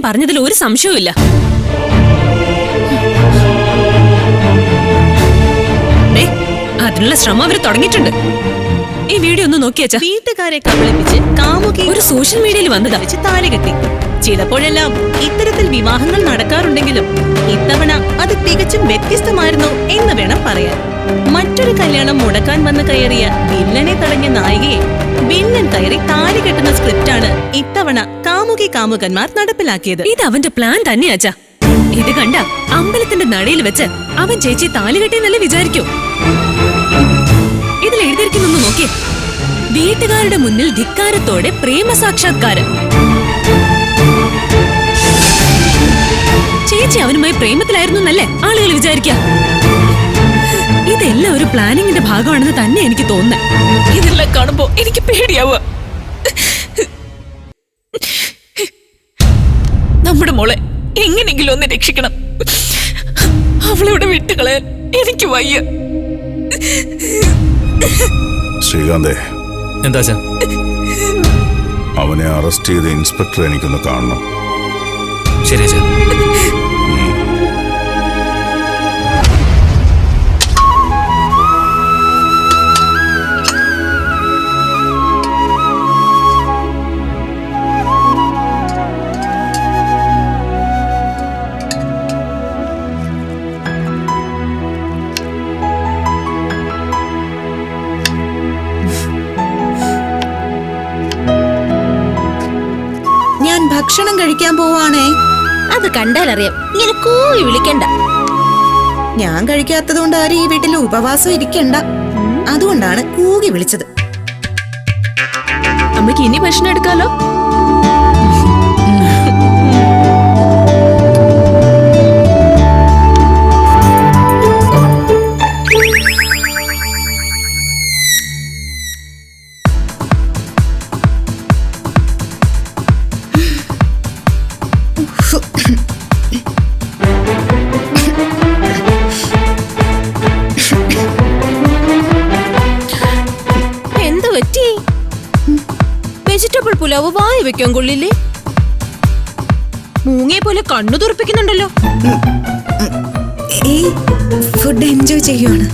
പറഞ്ഞതിൽ ഒരു സംശയവുമില്ല. അതിനുള്ള ശ്രമം അവര് തുടങ്ങിയിട്ടുണ്ട്. ഈ വീഡിയോ ഒന്ന് നോക്കിയാച്ചാ. വീട്ടുകാരെ കബളിപ്പിച്ച് കാമുകി ഒരു സോഷ്യൽ മീഡിയയിൽ വന്നതാ വെച്ച് താലി കെട്ടി. ചിലപ്പോഴെല്ലാം ഇത്തരത്തിൽ വിവാഹങ്ങൾ നടക്കാറുണ്ടെങ്കിലും ഇത്തവണ അത് തികച്ചും വ്യത്യസ്തമായിരുന്നു എന്ന് വേണം പറയാൻ. മറ്റൊരു കല്യാണം മുടക്കാൻ വന്ന് കയറിയ വില്ലനെ തടഞ്ഞ നായികയെ വില്ലൻ കയറി താലി കെട്ടുന്ന സ്ക്രിപ്റ്റാണ് ഇത്തവണ കാമുകി കാമുകന്മാർ നടപ്പിലാക്കിയത്. ഇത് അവന്റെ പ്ലാൻ തന്നെയാച്ചാ. ഇത് കണ്ട അമ്പലത്തിന്റെ നടയിൽ വെച്ച് അവൻ ചേച്ചി താലി കെട്ടിയെന്നല്ലേ വിചാരിക്കൂ. ഇതിൽ എഴുതിയിരിക്കുന്നൊന്ന് നോക്കിയേ. വീട്ടുകാരുടെ മുന്നിൽ ധിക്കാരത്തോടെ പ്രേമ സാക്ഷാത്കാരം. ചേച്ചി അവനുമായി പ്രേമത്തിലായിരുന്നു എന്നല്ലേ ആളുകൾ വിചാരിക്ക. ഇതെല്ലാം ഒരു പ്ലാനിങ്ങിന്റെ ഭാഗമാണെന്ന് തന്നെ എനിക്ക് തോന്നുന്നത്. ഇതെല്ലാം കാണുമ്പോ എനിക്ക് പേടിയാവുക. നമ്മുടെ മോളെ എങ്ങനെയെങ്കിലും ഒന്ന് രക്ഷിക്കണം. അവളിവിടെ വിട്ടുകളയാൻ എനിക്ക് വയ്യ. ശ്രീകാന്തേ, എന്താ അവനെ അറസ്റ്റ് ചെയ്ത ഇൻസ്പെക്ടർ എനിക്കൊന്ന് കാണണം. ശരി അച്ഛാ. ഭക്ഷണം കഴിക്കാൻ പോവാണേ. അത് കണ്ടാലറിയാം, ഇങ്ങനെ കൂവി വിളിക്കണ്ട. ഞാൻ കഴിക്കാത്തതുകൊണ്ട് ആരും ഈ വീട്ടിൽ ഉപവാസം ഇരിക്കണ്ട. അതുകൊണ്ടാണ് കൂകി വിളിച്ചത്. അമ്മയ്ക്ക് ഇനി ഭക്ഷണം എടുക്കാലോ. വെജിറ്റബിൾ പുലാവ് വായി വെക്കാൻ കൊള്ളില്ലേ? മൂങ്ങയെ പോലെ കണ്ണു തുറപ്പിക്കുന്നുണ്ടല്ലോ. ഈ ഫുഡ് എൻജോയ് ചെയ്യുവാണ്.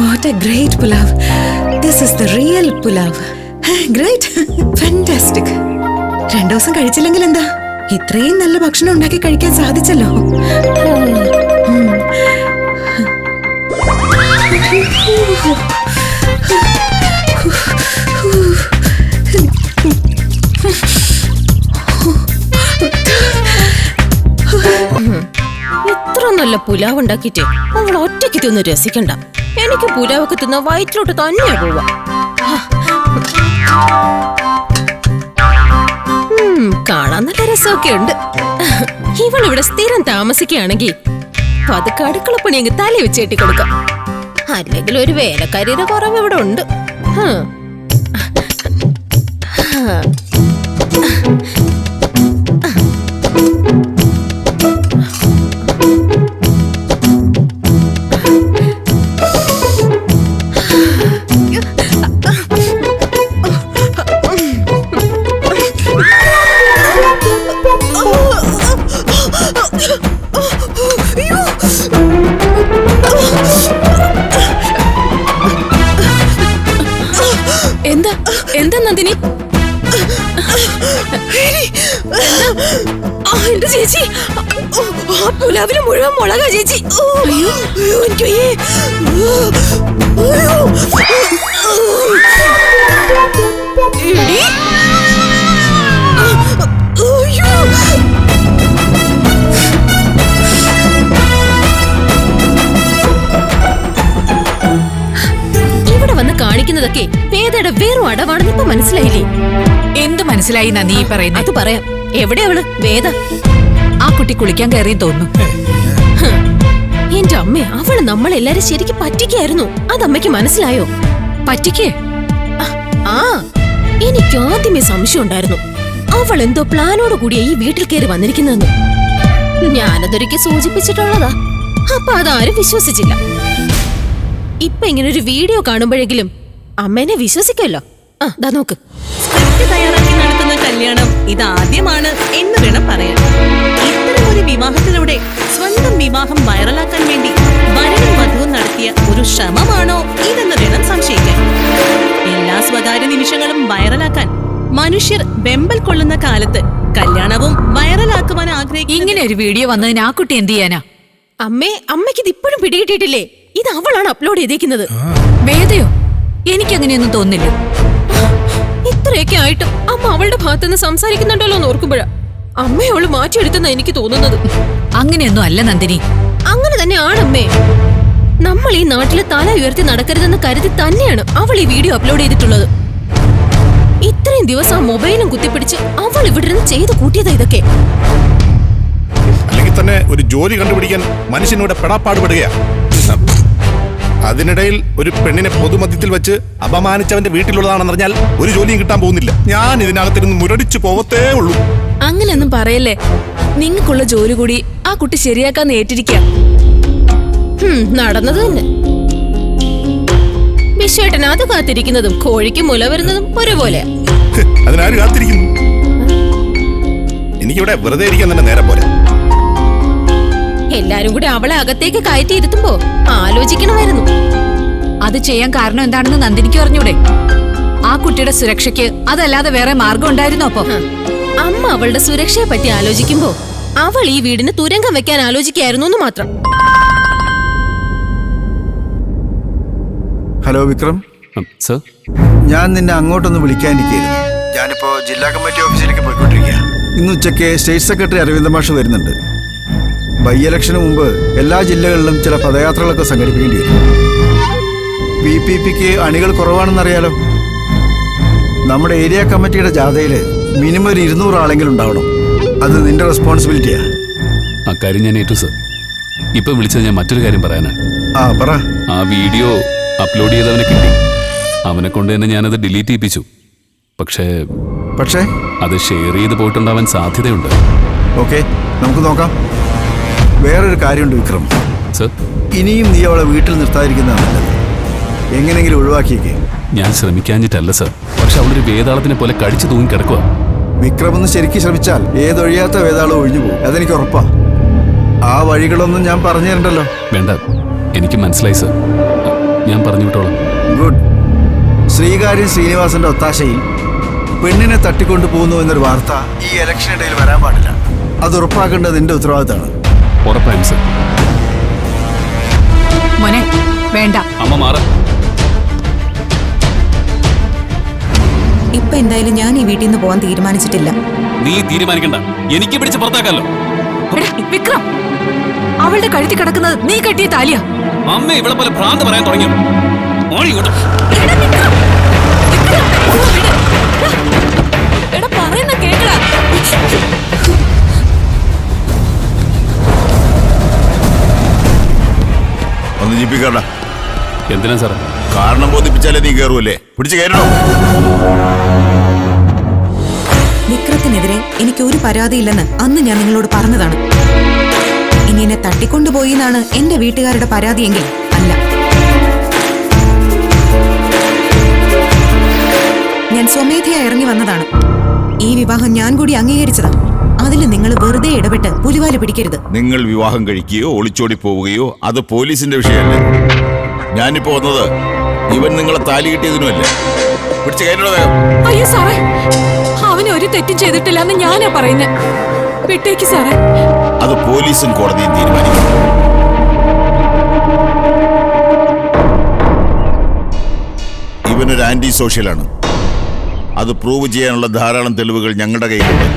What a great pulav. This is the real pulav. Great. Fantastic. 2 ദിവസം കഴിച്ചില്ലെങ്കിൽ എന്താ? ഇത്രയും നല്ല ഭക്ഷണം ഉണ്ടാക്കി കഴിക്കാൻ സാധിച്ചല്ലോ. ഇത്ര നല്ല പുലാവ് ഉണ്ടാക്കിട്ടേ അവൾ ഒറ്റയ്ക്ക് തിന്ന് രസിക്കണ്ട. എനിക്ക് പുലാവൊക്കെ തിന്ന വയറ്റിലോട്ട് തന്നെയാ പോവാ. കാണാൻ നല്ല രസമൊക്കെ ഉണ്ട്. ഇവളിവിടെ സ്ഥിരം താമസിക്കുകയാണെങ്കിൽ പതുക്കെ അടുക്കളപ്പണി അങ്ങ് തല വെച്ച് കെട്ടി കൊടുക്കാം. അല്ലെങ്കിൽ ഒരു വേലക്കാരിയുടെ കുറവ് ഇവിടെ ഉണ്ട്. എന്താ എന്താ നന്ദിനി? എന്റെ ചേച്ചി, ആ പുലാവിന് മുഴുവൻ മുളകാ ചേച്ചി. അയ്യോ എനിക്ക് വയ്യേ. എടി. അയ്യോ. ഇവിടെ വന്ന് കാണിക്കുന്നതൊക്കെ വേദയുടെ വേറും അടവാണെന്ന് ഇപ്പൊ മനസ്സിലായില്ലേ? എന്ത് മനസ്സിലായി നീ പറയുന്നത്? അത് പറയാം. എവിടെ അവള് വേദ? ആ കുട്ടി കുളിക്കാൻ കയറി തോന്നുന്നു. എന്റെ അമ്മ, അവള് നമ്മളെല്ലാരും ശരിക്കും പറ്റിക്കായിരുന്നു. അതമ്മയ്ക്ക് മനസ്സിലായോ? പറ്റിക്കേ? ആ, എനിക്ക് ആദ്യമേ സംശയം ഉണ്ടായിരുന്നു. അവൾ എന്തോ പ്ലാനോട് കൂടിയ ഈ വീട്ടിൽ കയറി വന്നിരിക്കുന്നതെന്ന്. ഞാനതൊരിക്കൽ സൂചിപ്പിച്ചിട്ടുള്ളതാ. അപ്പൊ അതാരും വിശ്വസിച്ചില്ല. ഇപ്പൊ ഇങ്ങനെ ഒരു വീഡിയോ കാണുമ്പോഴെങ്കിലും അമ്മേനെ വിശ്വസിക്കുമല്ലോ. ആ, ദാ നോക്ക്. സ്ക്രിപ്റ്റ് തയ്യാറാക്കി നടത്തുന്ന കല്യാണം ഇതാദ്യമാണ് എന്ന് വേണം പറയാൻ. ഇത്തരമൊരു വിവാഹത്തിലൂടെ സ്വന്തം വിവാഹം വൈറലാക്കാൻ വേണ്ടി വരനും വധുവും നടത്തിയ ഒരു ശ്രമമാണോ ഇതെന്ന് വേണം സംശയിക്കാൻ. എല്ലാ സ്വകാര്യ നിമിഷങ്ങളും വൈറലാക്കാൻ മനുഷ്യർ വെമ്പൽ കൊള്ളുന്ന കാലത്ത് കല്യാണവും വൈറലാക്കുവാൻ ആഗ്രഹിക്കും. ഇങ്ങനെ ഒരു വീഡിയോ വന്നതിന് ആ കുട്ടി എന്ത് ചെയ്യാനാ? അമ്മയ്ക്ക് ഇത് ഇപ്പോഴും പിടികിട്ടിയിട്ടില്ലേ? ഇത് അവളാണ് അപ്ലോഡ് ചെയ്തേക്കുന്നത്. വേദയോ? എനിക്കങ്ങനെയൊന്നും തോന്നില്ല. ഇത്രയൊക്കെ ആയിട്ടും അമ്മ അവളുടെ ഭാഗത്തുനിന്ന് സംസാരിക്കുന്നുണ്ടല്ലോ എന്ന് ഓർക്കുമ്പോഴാ അമ്മയോള് മാറ്റിയെടുത്തെന്നാ എനിക്ക് തോന്നുന്നത്. അങ്ങനെയൊന്നും അല്ല നന്ദിനി. അങ്ങനെ തന്നെ ആണമ്മേ. നമ്മൾ ഈ നാട്ടില് തല ഉയർത്തി നടക്കരുതെന്ന് കരുതി തന്നെയാണ് അവൾ ഈ വീഡിയോ അപ്ലോഡ് ചെയ്തിട്ടുള്ളത്. ഇത്രയും ദിവസം ആ മൊബൈലും കുത്തിപ്പിടിച്ച് അവൾ ഇവിടെ നിന്ന് ചെയ്തു കൂട്ടിയതാ ഇതൊക്കെ. അല്ലെങ്കിൽ തന്നെ ഒരു ജോലി കണ്ടുപിടിക്കാൻ മനുഷ്യനോട് പെടാപ്പാടുപെടുകയാ. അതിനിടയിൽ ഒരു പെണ്ണിനെ പൊതുമധ്യത്തിൽ വെച്ച് അപമാനിച്ചവന്റെ വീട്ടിലുള്ളതാണെന്ന് അറിഞ്ഞാൽ ഒരു ജോലിയും കിട്ടാൻ പോകുന്നില്ല. ഞാൻ ഇതിനകത്തിരുന്ന് മുരടിച്ചു പോവത്തേ ഉള്ളൂ. അങ്ങനെയൊന്നും പറയല്ലേ. നിങ്ങൾക്കുള്ള ജോലി കൂടി ആ കുട്ടി ശരിയാക്കാന്ന് ഏറ്റിരിക്കാം. നടന്നത് തന്നെ. വിശ്വേട്ടൻ അത് കാത്തിരിക്കുന്നതും കോഴിക്ക് മുല വരുന്നതും ഒരുപോലെ. അതിനാര് കാത്തിരിക്കുന്നു? എനിക്കിവിടെ വെറുതെ ഇരിക്കാൻ തന്നെ നേരം പോലെ. എല്ലാരും കൂടി അവളെ അകത്തേക്ക് കയറ്റി ഇരുത്തുമ്പോ ആലോചിക്കണമായിരുന്നു. അത് ചെയ്യാൻ കാരണം എന്താണെന്ന് നന്ദിനിക്ക് അറിഞ്ഞൂടെ? ആ കുട്ടിയുടെ സുരക്ഷയ്ക്ക് അതല്ലാതെ വേറെ മാർഗം ഉണ്ടായിരുന്നോ? അപ്പൊ അമ്മ അവളുടെ സുരക്ഷയെ പറ്റി ആലോചിക്കുമ്പോ അവൾ ഈ വീടിന് തുരങ്കം വെക്കാൻ ആലോചിക്കായിരുന്നു എന്ന് മാത്രം. ഹലോ വിക്രം, സർ, ഞാൻ നിന്നെ അങ്ങോട്ടൊന്ന് വിളിക്കാനിരിക്കുന്നു. ഞാനിപ്പോ ജില്ലാ കമ്മിറ്റി ഓഫീസിലേക്ക് പോയിക്കൊണ്ടിരിക്കുക. ഇന്ന് ഉച്ചയ്ക്ക് സ്റ്റേറ്റ് സെക്രട്ടറി അരവിന്ദ മാഷ് വരുന്നുണ്ട്. ബൈ ഇലക്ഷന് മുമ്പ് എല്ലാ ജില്ലകളിലും ചില പദയാത്രകളൊക്കെ സംഘടിപ്പിക്കേണ്ടി വരും. PPPക്ക് അണികൾ കുറവാണെന്നറിയാലോ. നമ്മുടെ ഏരിയ കമ്മിറ്റിയുടെ ജാഥയിൽ മിനിമം ഒരു 200 ആളെങ്കിലും ഉണ്ടാവണം. അത് നിന്റെ റെസ്പോൺസിബിലിറ്റിയാ. അക്കാര്യം ഞാൻ ഏറ്റു സർ. ഇപ്പൊ വിളിച്ചത് ഞാൻ മറ്റൊരു കാര്യം പറയാനാ. പറ. ആ വീഡിയോ അപ്ലോഡ് ചെയ്തവനെ കിട്ടി. അവനെ കൊണ്ട് തന്നെ ഞാനത് ഡിലീറ്റ് ചെയ്യിപ്പിച്ചു. പക്ഷേ അത് ഷെയർ ചെയ്ത് പോയിട്ടുണ്ടാവാൻ സാധ്യതയുണ്ട്. ഓക്കെ, നമുക്ക് നോക്കാം. വേറൊരു കാര്യമുണ്ട് വിക്രം. സർ, ഇനിയും നീ അവളെ വീട്ടിൽ നിർത്താതിരിക്കുന്നതാണ് നല്ലത്. എങ്ങനെയെങ്കിലും ഒഴിവാക്കിയേക്കേ. ഞാൻ ശ്രമിക്കാഞ്ഞിട്ടല്ല സർ. പക്ഷെ അവളൊരു വേതാളത്തിനെ പോലെ കടിച്ചു തൂങ്ങി കിടക്കുക. വിക്രം ഒന്ന് ശരിക്കും ശ്രമിച്ചാൽ ഏതൊഴിയാത്ത വേതാളം ഒഴിഞ്ഞു പോകും. അതെനിക്ക് ഉറപ്പാ. ആ വഴികളൊന്നും ഞാൻ പറഞ്ഞു തരണ്ടല്ലോ. വേണ്ട, എനിക്ക് മനസ്സിലായി സർ. ഞാൻ പറഞ്ഞു വിട്ടോളാം. ഗുഡ്. ശ്രീകാര്യം ശ്രീനിവാസന്റെ ഒത്താശയിൽ പെണ്ണിനെ തട്ടിക്കൊണ്ടു പോകുന്നു എന്നൊരു വാർത്ത ഈ ഇലക്ഷൻ ഇടയിൽ വരാൻ പാടില്ല. അത് ഉറപ്പാക്കേണ്ടത് നിന്റെ ഉത്തരവാദിത്തമാണ്. ഉറപ്പായും സർ. മോനെ വേണ്ട. അമ്മ മാറ. ഇപ്പൊ എന്തായാലും ഞാൻ ഈ വീട്ടിൽ നിന്ന് പോകാൻ തീരുമാനിച്ചിട്ടില്ല. നീ തീരുമാനിക്കണ്ട, എനിക്ക് പിടിച്ച് പുറത്താക്കാലോ. എടാ, വിക്രം, അവളുടെ കഴുത്തി കിടക്കുന്നത് നീ കെട്ടിയ താലിയാ. അമ്മ ഇവളെ പോലെ ഭ്രാന്ത് പറയാൻ തുടങ്ങി. എടാ, പറയുന്ന കേക്കടാ. ഒന്ന് ജീപ്പിക്കണ്ട. എന്തിനാ സാറേ? കാരണം ബോധിപ്പിച്ചാലേ നീ കയറുമല്ലേ? പിടിച്ച് കയറണോ? വിക്രത്തിനെതിരെ എനിക്ക് ഒരു പരാതിയില്ലെന്ന് അന്ന് ഞാൻ നിങ്ങളോട് പറഞ്ഞതാണ്. ഇനി എന്നെ തട്ടിക്കൊണ്ടുപോയി എന്നാണ് എന്റെ വീട്ടുകാരുടെ പരാതിയെങ്കിൽ അല്ല. ഞാൻ സ്വമേധയാ ഇറങ്ങി വന്നതാണ്. ഈ വിവാഹം ഞാൻ കൂടി അംഗീകരിച്ചതാ. അതിൽ നിങ്ങൾ വെറുതെ ഇടപെട്ട് പുലിവാല് പിടിക്കരുത്. നിങ്ങൾ വിവാഹം കഴിക്കുകയോ ഒളിച്ചോടി പോവുകയോ അത് പോലീസിന്റെ വിഷയമല്ലേ. ഞാനിപ്പോ വന്നത് ഇവൻ നിങ്ങളെ താലി കിട്ടിയതിനുമല്ലേ. പിടിച്ച് കയറ്റണോ വേഗം. അയ്യോ സാറേ, അവന് ഒരു തെറ്റും ചെയ്തിട്ടില്ല എന്ന് ഞാനാ പറയുന്നത്. വിട്ടേക്ക് സാറേ. അത് പോലീസും കോടതിയും തീരുമാനിക്കും. ഇവനൊരു ആന്റി സോഷ്യലാണ്. അത് പ്രൂവ് ചെയ്യാനുള്ള ധാരാളം തെളിവുകൾ ഞങ്ങളുടെ കയ്യിലുണ്ട്.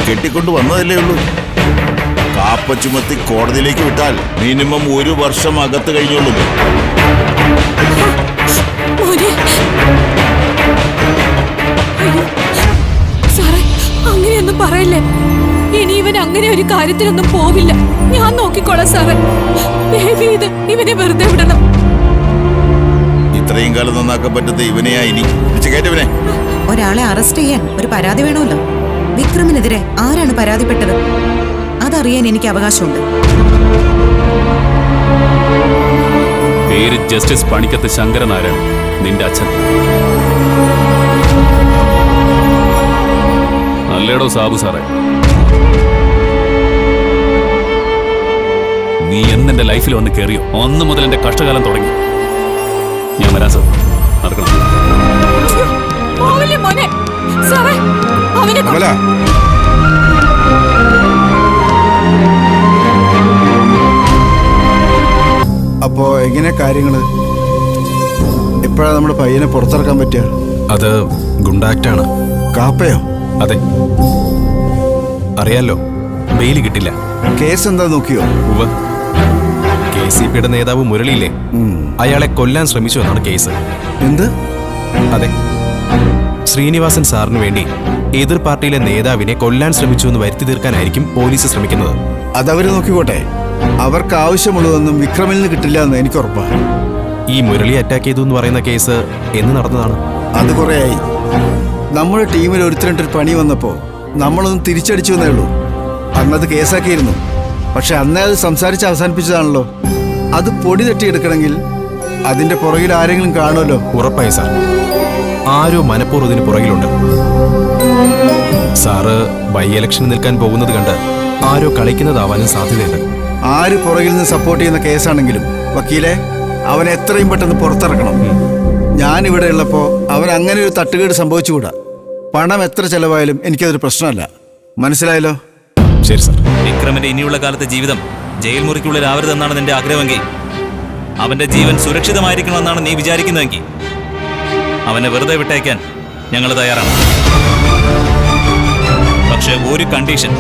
കെട്ടിക്കൊണ്ട് വന്നതല്ലേ ഉള്ളൂ. കാപ്പ ചുമത്തി കോടതിയിലേക്ക് വിട്ടാൽ മിനിമം 1 വർഷം അകത്ത് കഴിഞ്ഞോളൂ. മോനെ. അയ്യോ സാറേ, അങ്ങനെയൊന്നും പറയല്ലേ. ഇനി ഇവൻ അങ്ങനെ ഒരു കാര്യത്തിനൊന്നും പോവില്ല. ഞാൻ നോക്കിക്കോളാം സാറേ. ഇവനെ വെറുതെ വിടണം. ഇത്രയും കാലം നന്നാക്കാൻ പറ്റുന്ന ഇവനെയാ ഇനി. പിടിച്ച് കയറ്റവനെ. ഒരാളെ അറസ്റ്റ് ചെയ്യാൻ ഒരു പരാതി വേണമല്ലോ. വിക്രമിനെതിരെ ആരാണ് പരാതിപ്പെട്ടത്? അതറിയാൻ എനിക്ക് അവകാശമുണ്ട്. പേര് ജസ്റ്റിസ് പണിക്കത്ത് ശങ്കരനാരായണൻ, നിന്റെ അച്ഛൻ. നല്ലേടോ സാബു സാറേ. നീ എന്നെന്റെ ലൈഫിൽ വന്ന് കയറിയോ അന്ന് മുതൽ എന്റെ കഷ്ടകാലം തുടങ്ങി. ഞാൻ വരാം സാർ, നടക്കണം. പോവില്ലേ മോനെ. സാറേ, അവനെ അമല, അപ്പോ എങ്ങനെ കാര്യങ്ങള്? എപ്പോഴാ നമ്മുടെ പയ്യനെ പുറത്തിറക്കാൻ പറ്റുക? അത് ഗുണ്ടാക്റ്റാണ്. കാപ്പയോ? അതെ, അറിയാലോ, ബെയില് കിട്ടില്ല. കേസ് എന്താ നോക്കിയോ? ഉവ്വ്. KCPയുടെ നേതാവ് മുരളിയില്ലേ, അയാളെ കൊല്ലാൻ ശ്രമിച്ചു എന്നാണ് കേസ്. എന്ത്? അതെ, ശ്രീനിവാസൻ സാറിന് വേണ്ടി എതിർ പാർട്ടിയിലെ നേതാവിനെ കൊല്ലാൻ ശ്രമിച്ചു എന്ന് വരുത്തി തീർക്കാനായിരിക്കും പോലീസ് ശ്രമിക്കുന്നത്. അതവര് നോക്കിക്കോട്ടെ. അവർക്ക് ആവശ്യമുള്ളതൊന്നും വിക്രമിൽ നിന്ന് കിട്ടില്ല എന്ന് എനിക്ക് ഉറപ്പാ. ഈ മുരളി അറ്റാക്ക് ചെയ്തു എന്ന് പറയുന്ന കേസ് എന്ന് നടന്നതാണ്? അത് കുറേയായി. നമ്മുടെ ടീമിൽ ഒരുത്തരണ്ടൊരു പണി വന്നപ്പോ നമ്മളൊന്നും തിരിച്ചടിച്ചു എന്നേ ഉള്ളൂ. അന്നത് കേസാക്കിയിരുന്നു. പക്ഷെ അന്നേ അത് സംസാരിച്ച് അവസാനിപ്പിച്ചതാണല്ലോ. അത് പൊടി തട്ടിയെടുക്കണമെങ്കിൽ അതിന്റെ പുറകിൽ ആരെങ്കിലും കാണുമല്ലോ. ഉറപ്പായി സാർ, ആരോ മനഃപൂർവ്വം ഇതിന് പുറകിലുണ്ട്. സാറ് ബൈ ഇലക്ഷന് നിൽക്കാൻ പോകുന്നത് കണ്ട് ആരോ കളിക്കുന്നതാവാനും സാധ്യതയുണ്ട്. ആര് പുറകിൽ നിന്ന് സപ്പോർട്ട് ചെയ്യുന്ന കേസാണെങ്കിലും വക്കീലെ, അവൻ എത്രയും പെട്ടെന്ന് പുറത്തിറക്കണം. ഞാനിവിടെ ഉള്ളപ്പോൾ അവൻ അങ്ങനെ ഒരു തട്ടുകേട് സംഭവിച്ചുകൂടാ. പണം എത്ര ചെലവായാലും എനിക്കതൊരു പ്രശ്നമല്ല. മനസ്സിലായല്ലോ? ശരി സാർ. വിക്രമിന്റെ ഇനിയുള്ള കാലത്തെ ജീവിതം ജയിൽ മുറിക്കുള്ളിലാവരുതെന്നാണ് നിന്റെ ആഗ്രഹമെങ്കിൽ, അവന്റെ ജീവൻ സുരക്ഷിതമായിരിക്കണമെന്നാണ് നീ വിചാരിക്കുന്നതെങ്കിൽ, അവനെ വെറുതെ വിട്ടയക്കാൻ ഞങ്ങൾ തയ്യാറാണ്. പക്ഷെ ഒരു കണ്ടീഷൻ,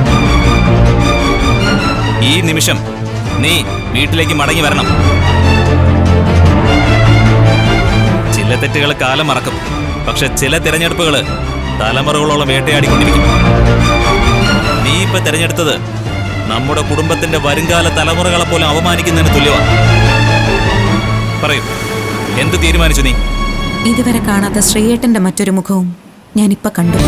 ഈ നിമിഷം നീ വീട്ടിലേക്ക് മടങ്ങി വരണം. ചില തെറ്റുകൾ കാലം മറക്കും, പക്ഷെ ചില തിരഞ്ഞെടുപ്പുകൾ തലമുറകളോളം വേട്ടയാടിക്കൊണ്ടിരിക്കും. നീ ഇപ്പൊ തിരഞ്ഞെടുത്തത് നമ്മുടെ കുടുംബത്തിന്റെ വരുംകാല തലമുറകളെ പോലും അവമാനിക്കുന്നതിന് തുല്യമാണ്. പറയൂ, എന്ത് തീരുമാനിച്ചു നീ? ഇതുവരെ കാണാത്ത ശ്രീയേട്ടന്റെ മറ്റൊരു മുഖവും ഞാനിപ്പോ കണ്ടു.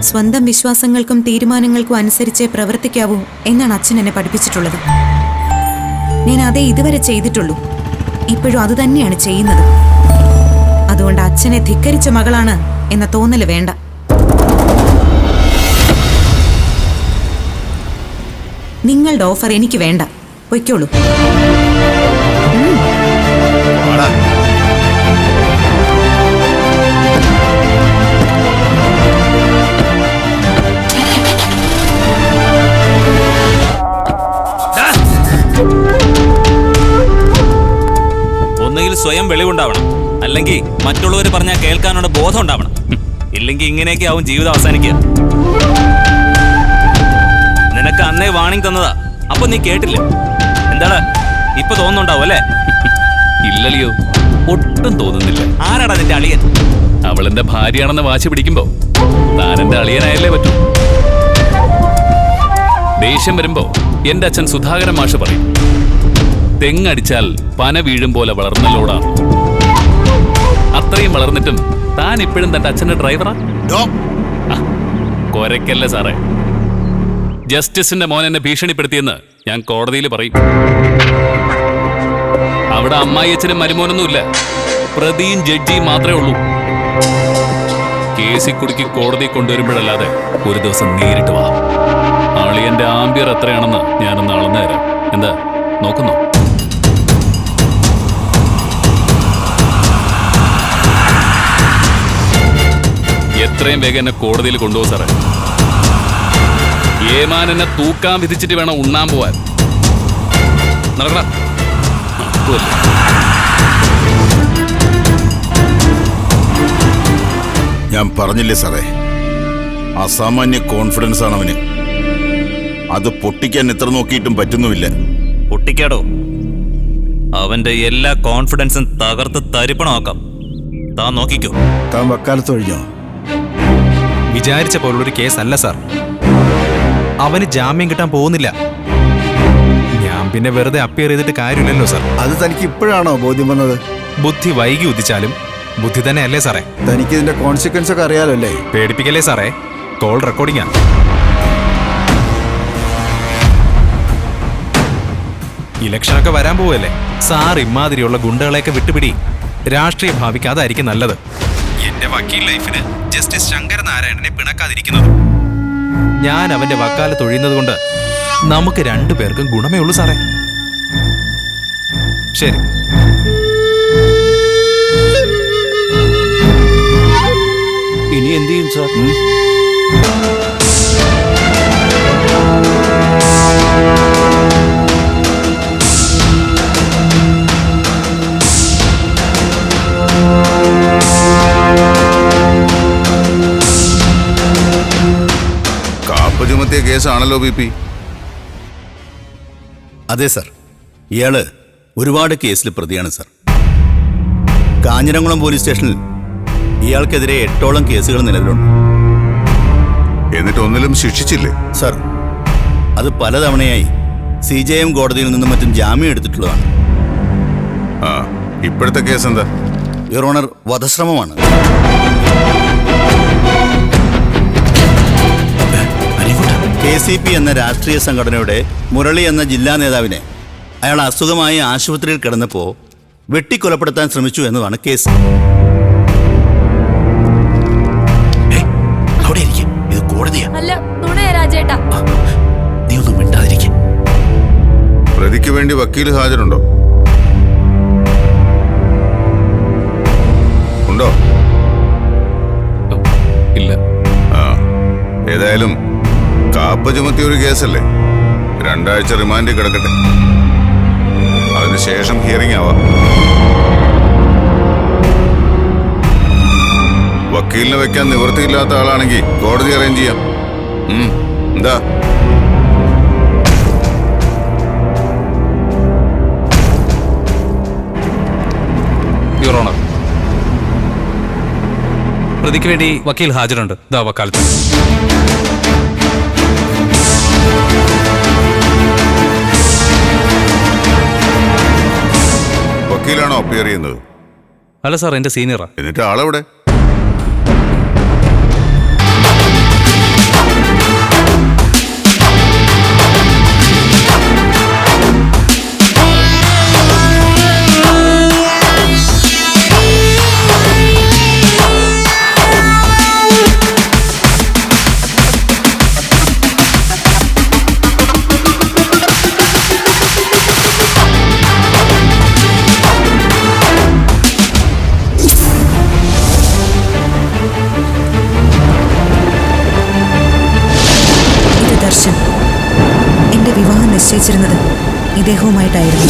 സ്വന്തം വിശ്വാസങ്ങൾക്കും തീരുമാനങ്ങൾക്കും അനുസരിച്ചേ പ്രവർത്തിക്കാവൂ എന്നാണ് അച്ഛൻ എന്നെ പഠിപ്പിച്ചിട്ടുള്ളത്. ഞാൻ അതേ ഇതുവരെ ചെയ്തിട്ടുള്ളൂ. ഇപ്പോഴും അത് തന്നെയാണ് ചെയ്യുന്നത്. അതുകൊണ്ട് അച്ഛനെ ധിക്കരിച്ച മകളാണ് എന്ന തോന്നല് വേണ്ട. നിങ്ങളുടെ ഓഫർ എനിക്ക് വേണ്ട. പൊയ്ക്കോളൂ. ഒന്നുകിൽ സ്വയം വെളിവുണ്ടാവണം, അല്ലെങ്കിൽ മറ്റുള്ളവർ പറഞ്ഞാൽ കേൾക്കാനുള്ള ബോധം ഉണ്ടാവണം. ഇല്ലെങ്കിൽ ഇങ്ങനെയൊക്കെ ആവും ജീവിതം അവസാനിക്കുക. നിനക്ക് അന്നേ വാണിംഗ് തന്നതാ, അപ്പൊ നീ കേട്ടില്ല. എന്താണ് ഇപ്പൊ തോന്നുന്നുണ്ടാവും അല്ലേ? ഇല്ലല്ലോ, ഒട്ടും തോന്നുന്നില്ല. ആരാടാ നിന്റെ അളിയൻ? അവളെന്റെ ഭാര്യയാണെന്ന് വാശി പിടിക്കുമ്പോ താൻ എന്റെ അളിയനായല്ലേ പറ്റൂ. ദേഷ്യം വരുമ്പോ എന്റെ അച്ഛൻ സുധാകരൻ മാഷ് പറയും, തെങ്ങടിച്ചാൽ പന വീഴും പോലെ വളർന്നല്ലോടാണ്. അത്രയും വളർന്നിട്ടും താൻ ഇപ്പോഴും തന്റെ അച്ഛന്റെ ഡ്രൈവറാ? കൊരക്കല്ലേ സാറേ. ജസ്റ്റിസിന്റെ മോൻ എന്നെ ഭീഷണിപ്പെടുത്തിയെന്ന് ഞാൻ കോടതിയിൽ പറയും. അവിടെ അമ്മായി അച്ഛനും മരുമോനൊന്നുമില്ല. പ്രതിയും ജഡ്ജിയും മാത്രമേ ഉള്ളൂ. കേസിൽ കുടുക്കി കോടതി കൊണ്ടുവരുമ്പോഴല്ലാതെ ഒരു ദിവസം നേരിട്ട് വാ. അളിയന്റെ ആംബിയർ എത്രയാണെന്ന് ഞാനൊന്ന് അളന്നു തരാം. എന്താ നോക്കുന്നോ? എത്രയും വേഗം എന്നെ കോടതിയിൽ കൊണ്ടുപോകും സാറേ. ഏമാൻ എന്നെ തൂക്കാൻ വിധിച്ചിട്ട് വേണം ഉണ്ണാൻ പോവാൻ. നടക്കണ ഞാൻ പറഞ്ഞില്ലേ സാറേ, അസാമാന്യ കോൺഫിഡൻസ് ആണ് അവന്. അത് പൊട്ടിക്കാൻ എത്ര നോക്കിയിട്ടും പറ്റുന്നുമില്ല. പൊട്ടിക്കാടോ, അവന്റെ എല്ലാ കോൺഫിഡൻസും തകർത്ത് തരിപ്പണമാക്കാം. താൻ നോക്കിക്കോ. താൻ വക്കാലത്ത് ഒഴിഞ്ഞോ? വിചാരിച്ച പോലുള്ളൊരു കേസല്ല സാർ. അവന് ജാമ്യം കിട്ടാൻ പോകുന്നില്ല. ഞാൻ പിന്നെ വെറുതെ അപ്പിയർ ചെയ്തിട്ട് കാര്യമില്ലല്ലോ സാർ. അത് തനിക്ക് ഇപ്പോഴാണോ ബോധ്യം വന്നത്? ബുദ്ധി വൈകി ഉദിച്ചാലും ബുദ്ധി തന്നെ അല്ലേ സാറേ? തനിക്ക് ഇതിന്റെ കോൺസിക്വൻസ് ഒക്കെ അറിയാലോ അല്ലേ? പേടിപ്പിക്കല്ലേ സാറേ, കോൾ റെക്കോർഡിംഗാ. ഇലക്ഷനൊക്കെ വരാൻ പോവല്ലേ സാർ. ഇമാതിരിയുള്ള ഗുണ്ടകളെയൊക്കെ വിട്ടുപിടി. രാഷ്ട്രീയ ഭാവിക്ക് അതായിരിക്കും നല്ലത്. എന്റെ വക്കീൽ ലൈഫിന് ജസ്റ്റിസ് ശങ്കര നാരായണനെ പിണക്കാതിരിക്കുന്നത്. ഞാൻ അവന്റെ വക്കാലത്ത് ഒഴിയുന്നത് കൊണ്ട് നമുക്ക് രണ്ടുപേർക്കും ഗുണമേ ഉള്ളൂ സാറേ. ശരി. ഇനി എന്ത് ചെയ്യും സാർ? കാപ്പ് ചുമത്തിയ കേസാണല്ലോ BP. അതെ സാർ, ഇയാള് ഒരുപാട് കേസിൽ പ്രതിയാണ് സാർ. കാഞ്ഞിരംകുളം പോലീസ് സ്റ്റേഷനിൽ ഇയാൾക്കെതിരെ 8ഓളം കേസുകൾ നിലവിലുണ്ട്. എന്നിട്ട് ഒന്നിലും ശിക്ഷിച്ചില്ലേ? സാർ, അത് പലതവണയായി CJM കോടതിയിൽ നിന്നും മറ്റും ജാമ്യം എടുത്തിട്ടുള്ളതാണ്. ആ, ഇപ്പോഴത്തെ കേസ് എന്താ? Your honour, വധശ്രമമാണ്. KCP എന്ന രാഷ്ട്രീയ സംഘടനയുടെ മുരളി എന്ന ജില്ലാ നേതാവിനെ അയാൾ അസുഖമായി ആശുപത്രിയിൽ കിടന്നപ്പോൾ വെട്ടിക്കൊലപ്പെടുത്താൻ ശ്രമിച്ചു എന്നതാണ് കേസ്. അവിടെ ഇരിക്കും, ഇത് കോടതിയാ. അല്ല, നുണയാ രാജേട്ടാ. നീ ഒന്നും മിണ്ടാതിരിക്കും. പ്രതിക്ക് വേണ്ടി വക്കീൽ ഹാജരുണ്ടോ? ഉണ്ടോ? ഇല്ല. ആ, ഏതായാലും കാപ്പ് ചുമത്തിയ ഒരു കേസല്ലേ, 2 ആഴ്ച റിമാൻഡിൽ കിടക്കട്ടെ. അതിനുശേഷം ഹിയറിംഗ് ആവാം. വക്കീലിനെ വെക്കാൻ നിവൃത്തിയില്ലാത്ത ആളാണെങ്കിൽ കോടതി അറേഞ്ച് ചെയ്യാം. എന്താ? യുവർ ഓണർ, പ്രതിക്ക് വേണ്ടി വക്കീൽ ഹാജരുണ്ട്. ദാ വക്കാലത്ത്. വക്കീലാണോ അപ്പിയർ ചെയ്യുന്നത്? അല്ല സാർ, എന്റെ സീനിയറാ. എന്നിട്ട് ആളെവിടെ? എന്റെ വിവാഹം നിശ്ചയിച്ചിരുന്നത് ഇദ്ദേഹവുമായിട്ടായിരുന്നു.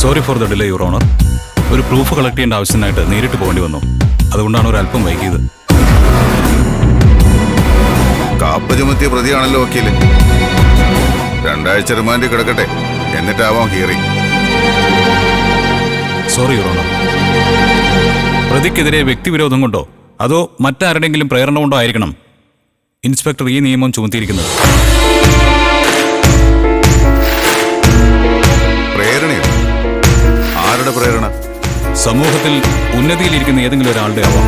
Sorry for the delay your honour. ഒരു പ്രൂഫ് കളക്ട് ചെയ്യേണ്ട ആവശ്യത്തിനായിട്ട് നേരിട്ട് പോകേണ്ടി വന്നു. അതുകൊണ്ടാണ് ഒരു അല്പം വൈകിയത്. കാപ്പ് ചുമത്തിയ പ്രതിയാണല്ലോ വക്കീല്. 2 ആഴ്ച റിമാൻഡിൽ കിടക്കട്ടെ, എന്നിട്ടാവാം ഹിയറിംഗ്. Sorry your honour. പ്രതിക്കെതിരെ വ്യക്തിവിരോധം കൊണ്ടോ അതോ മറ്റാരുടെങ്കിലും പ്രേരണ കൊണ്ടോ ആയിരിക്കണം ഇൻസ്പെക്ടർ ഈ നിയമം ചുമത്തിയിരിക്കുന്നത്. പ്രേരണയോ? ആരുടെ പ്രേരണ? സമൂഹത്തിൽ ഉന്നതിയിലിരിക്കുന്ന ഏതെങ്കിലും ഒരാളുടെ ആവാം.